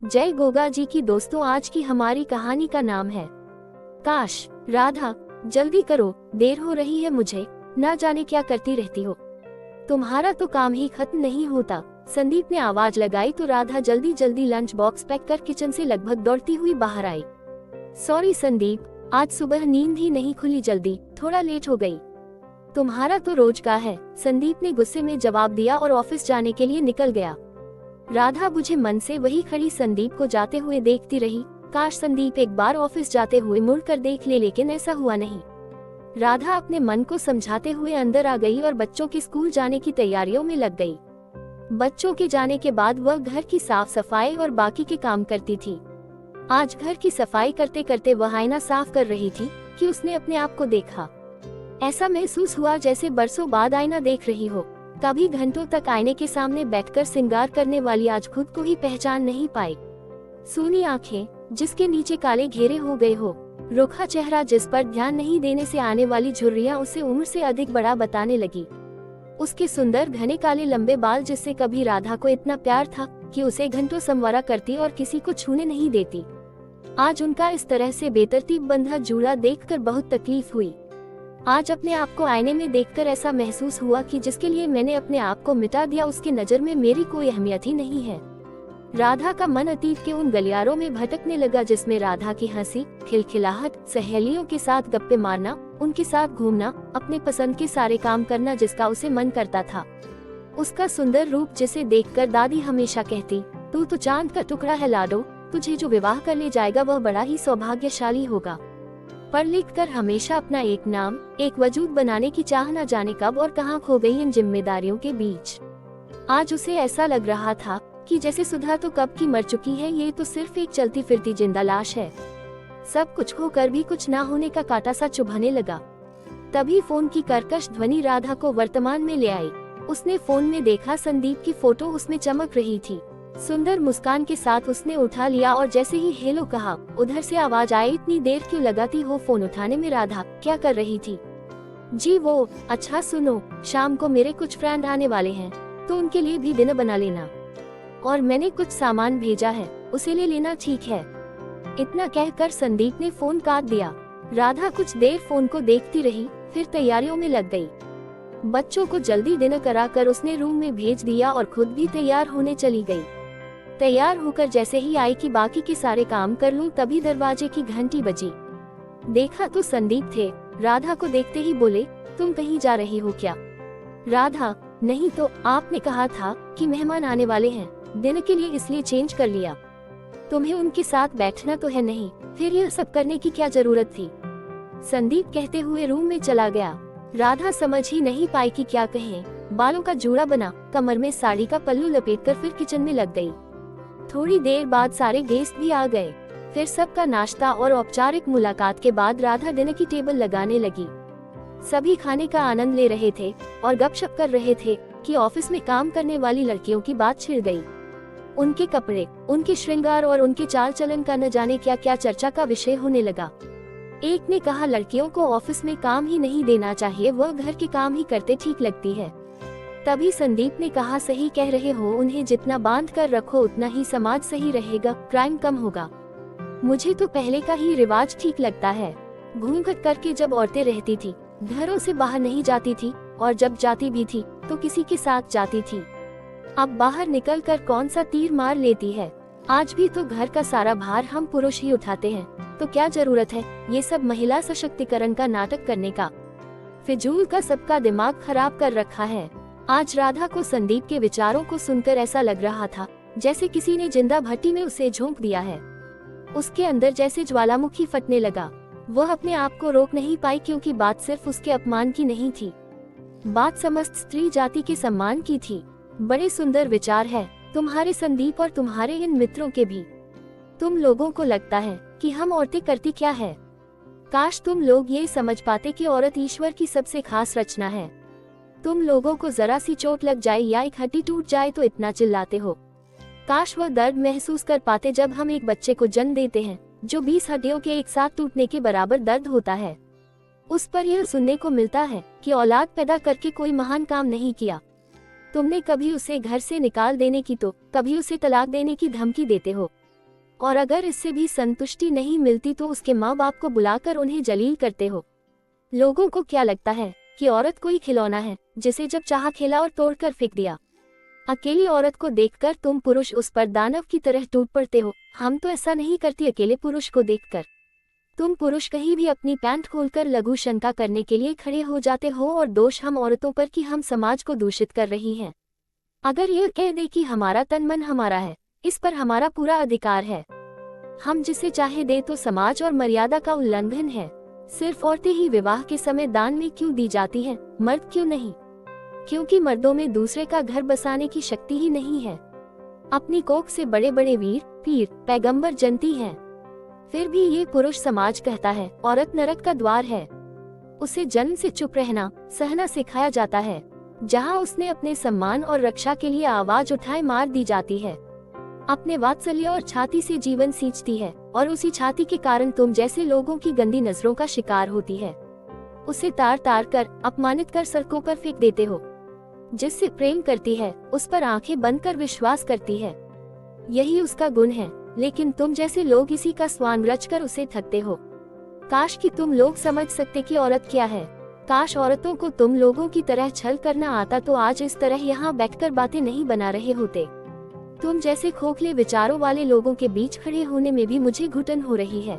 जय गोगा जी की दोस्तों, आज की हमारी कहानी का नाम है काश। राधा, जल्दी करो, देर हो रही है मुझे, ना जाने क्या करती रहती हो, तुम्हारा तो काम ही खत्म नहीं होता। संदीप ने आवाज लगाई तो राधा जल्दी जल्दी लंच बॉक्स पैक कर किचन से लगभग दौड़ती हुई बाहर आई। सॉरी संदीप, आज सुबह नींद ही नहीं खुली, जल्दी थोड़ा लेट हो गई। तुम्हारा तो रोज का है, संदीप ने गुस्से में जवाब दिया और ऑफिस जाने के लिए निकल गया। राधा बुझे मन से वही खड़ी संदीप को जाते हुए देखती रही। काश संदीप एक बार ऑफिस जाते हुए मुड़कर देख ले, लेकिन ऐसा हुआ नहीं। राधा अपने मन को समझाते हुए अंदर आ गई और बच्चों के स्कूल जाने की तैयारियों में लग गई। बच्चों के जाने के बाद वह घर की साफ सफाई और बाकी के काम करती थी। आज घर की सफाई करते करते वह आईना साफ कर रही थी कि उसने अपने आप को देखा। ऐसा महसूस हुआ जैसे बरसों बाद आईना देख रही हो। कभी घंटों तक आईने के सामने बैठकर श्रृंगार करने वाली आज खुद को ही पहचान नहीं पाई। सूनी आंखें जिसके नीचे काले घेरे हो गए हो, रूखा चेहरा जिस पर ध्यान नहीं देने से आने वाली झुर्रियां उसे उम्र से अधिक बड़ा बताने लगी। उसके सुंदर घने काले लंबे बाल जिससे कभी राधा को इतना प्यार था कि उसे घंटों संवारा करती और किसी को छूने नहीं देती, आज उनका इस तरह से बेतरतीब बंधा जूड़ा देखकर बहुत तकलीफ हुई। आज अपने आप को आईने में देखकर ऐसा महसूस हुआ कि जिसके लिए मैंने अपने आप को मिटा दिया उसकी नजर में मेरी कोई अहमियत ही नहीं है। राधा का मन अतीत के उन गलियारों में भटकने लगा जिसमें राधा की हंसी, खिलखिलाहट, सहेलियों के साथ गप्पे मारना, उनके साथ घूमना, अपने पसंद के सारे काम करना जिसका उसे मन करता था। उसका सुंदर रूप जिसे देखकर दादी हमेशा कहती, तू तो चांद का टुकड़ा है लाडो, तुझे जो विवाह कर ले जाएगा वह बड़ा ही सौभाग्यशाली होगा। पढ़ लिख कर हमेशा अपना एक नाम, एक वजूद बनाने की चाह न जाने कब और कहां खो गई इन जिम्मेदारियों के बीच। आज उसे ऐसा लग रहा था कि जैसे सुधा तो कब की मर चुकी है, ये तो सिर्फ एक चलती फिरती जिंदा लाश है। सब कुछ होकर भी कुछ ना होने का कांटा सा चुभने लगा। तभी फोन की कर्कश ध्वनि राधा को वर्तमान में ले आई। उसने फोन में देखा संदीप की फोटो उसमें चमक रही थी। सुंदर मुस्कान के साथ उसने उठा लिया और जैसे ही हेलो कहा, उधर से आवाज आई, इतनी देर क्यों लगाती हो फोन उठाने में राधा, क्या कर रही थी? जी वो, अच्छा सुनो, शाम को मेरे कुछ फ्रेंड आने वाले हैं तो उनके लिए भी डिनर बना लेना, और मैंने कुछ सामान भेजा है उसे ले लेना, ठीक है? इतना कहकर संदीप ने फोन काट दिया। राधा कुछ देर फोन को देखती रही, फिर तैयारियों में लग गई। बच्चों को जल्दी डिनर कराकर उसने रूम में भेज दिया और खुद भी तैयार होने चली गई। तैयार होकर जैसे ही आई कि बाकी के सारे काम कर लूं, तभी दरवाजे की घंटी बजी। देखा तो संदीप थे। राधा को देखते ही बोले, तुम कहीं जा रही हो क्या? राधा, नहीं तो आपने कहा था कि मेहमान आने वाले हैं डिनर के लिए, इसलिए चेंज कर लिया। तुम्हें उनके साथ बैठना तो है नहीं, फिर यह सब करने की क्या जरूरत थी? संदीप कहते हुए रूम में चला गया। राधा समझ ही नहीं पाई कि क्या कहे। बालों का जूड़ा बना, कमर में साड़ी का पल्लू लपेटकर फिर किचन में लग गई। थोड़ी देर बाद सारे गेस्ट भी आ गए। फिर सबका नाश्ता और औपचारिक मुलाकात के बाद राधा डिनर की टेबल लगाने लगी। सभी खाने का आनंद ले रहे थे और गपशप कर रहे थे कि ऑफिस में काम करने वाली लड़कियों की बात छिड़ गई। उनके कपड़े, उनके श्रृंगार और उनके चाल चलन का न जाने क्या क्या चर्चा का विषय होने लगा। एक ने कहा, लड़कियों को ऑफिस में काम ही नहीं देना चाहिए, वह घर के काम ही करते ठीक लगती है। तभी संदीप ने कहा, सही कह रहे हो, उन्हें जितना बांध कर रखो उतना ही समाज सही रहेगा, क्राइम कम होगा। मुझे तो पहले का ही रिवाज ठीक लगता है। घूंघट करके जब औरतें रहती थी, घरों से बाहर नहीं जाती थी, और जब जाती भी थी तो किसी के साथ जाती थी। अब बाहर निकल कर कौन सा तीर मार लेती है। आज भी तो घर का सारा भार हम पुरुष ही उठाते हैं, तो क्या जरूरत है ये सब महिला सशक्तिकरण का नाटक करने का? फिजूल का सबका दिमाग खराब कर रखा है। आज राधा को संदीप के विचारों को सुनकर ऐसा लग रहा था जैसे किसी ने जिंदा भट्टी में उसे झोंक दिया है। उसके अंदर जैसे ज्वालामुखी फटने लगा। वह अपने आप को रोक नहीं पाई, क्योंकि बात सिर्फ उसके अपमान की नहीं थी, बात समस्त स्त्री जाति के सम्मान की थी। बड़े सुंदर विचार है तुम्हारे संदीप, और तुम्हारे इन मित्रों के भी। तुम लोगों को लगता है कि हम औरतें करती क्या है? काश तुम लोग ये समझ पाते कि औरत ईश्वर की सबसे खास रचना है। तुम लोगों को जरा सी चोट लग जाए या एक हड्डी टूट जाए तो इतना चिल्लाते हो। काश वह दर्द महसूस कर पाते जब हम एक बच्चे को जन्म देते हैं, जो 20 हड्डियों के एक साथ टूटने के बराबर दर्द होता है। उस पर यह सुनने को मिलता है कि औलाद पैदा करके कोई महान काम नहीं किया। तुमने कभी उसे घर से निकाल देने की तो कभी उसे तलाक देने की धमकी देते हो। और अगर इससे भी संतुष्टि नहीं मिलती तो उसके माँ बाप को बुलाकर उन्हें जलील करते हो। लोगों को क्या लगता है कि औरत कोई खिलौना है जिसे जब चाहा खेला और तोड़कर फेंक दिया। अकेली औरत को देखकर तुम पुरुष उस पर दानव की तरह टूट पड़ते हो। हम तो ऐसा नहीं करती। अकेले पुरुष को देखकर तुम पुरुष कहीं भी अपनी पैंट खोलकर लघु शंका करने के लिए खड़े हो जाते हो और दोष हम औरतों पर कि हम समाज को दूषित कर रही हैं। अगर यह कह दे कि हमारा तन मन हमारा है, इस पर हमारा पूरा अधिकार है, हम जिसे चाहे दे तो समाज और मर्यादा का उल्लंघन है। सिर्फ औरतें ही विवाह के समय दान में क्यों दी जाती हैं, मर्द क्यों नहीं? क्योंकि मर्दों में दूसरे का घर बसाने की शक्ति ही नहीं है। अपनी कोख से बड़े बड़े वीर, पीर, पैगंबर जनती हैं। फिर भी ये पुरुष समाज कहता है औरत नरक का द्वार है। उसे जन्म से चुप रहना, सहना सिखाया जाता है। जहाँ उसने अपने सम्मान और रक्षा के लिए आवाज उठाए मार दी जाती है। अपने वात्सल्य और छाती से जीवन सींचती है और उसी छाती के कारण तुम जैसे लोगों की गंदी नजरों का शिकार होती है। उसे तार तार कर, अपमानित कर सड़कों पर फेंक देते हो। जिससे प्रेम करती है उस पर आंखें बंद कर विश्वास करती है। यही उसका गुण है, लेकिन तुम जैसे लोग इसी का स्वान रचकर उसे ठगते हो। काश कि तुम लोग समझ सकते कि औरत क्या है। काश औरतों को तुम लोगों की तरह छल करना आता तो आज इस तरह यहाँ बैठकर बातें नहीं बना रहे होते। तुम जैसे खोखले विचारों वाले लोगों के बीच खड़े होने में भी मुझे घुटन हो रही है।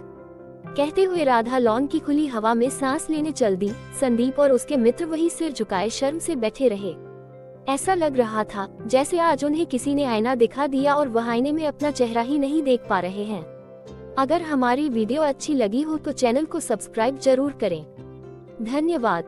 कहते हुए राधा लॉन की खुली हवा में सांस लेने चल दी। संदीप और उसके मित्र वही सिर झुकाए शर्म से बैठे रहे। ऐसा लग रहा था जैसे आज उन्हें किसी ने आईना दिखा दिया और वह आईने में अपना चेहरा ही नहीं देख पा रहे हैं। अगर हमारी वीडियो अच्छी लगी हो तो चैनल को सब्सक्राइब जरूर करें। धन्यवाद।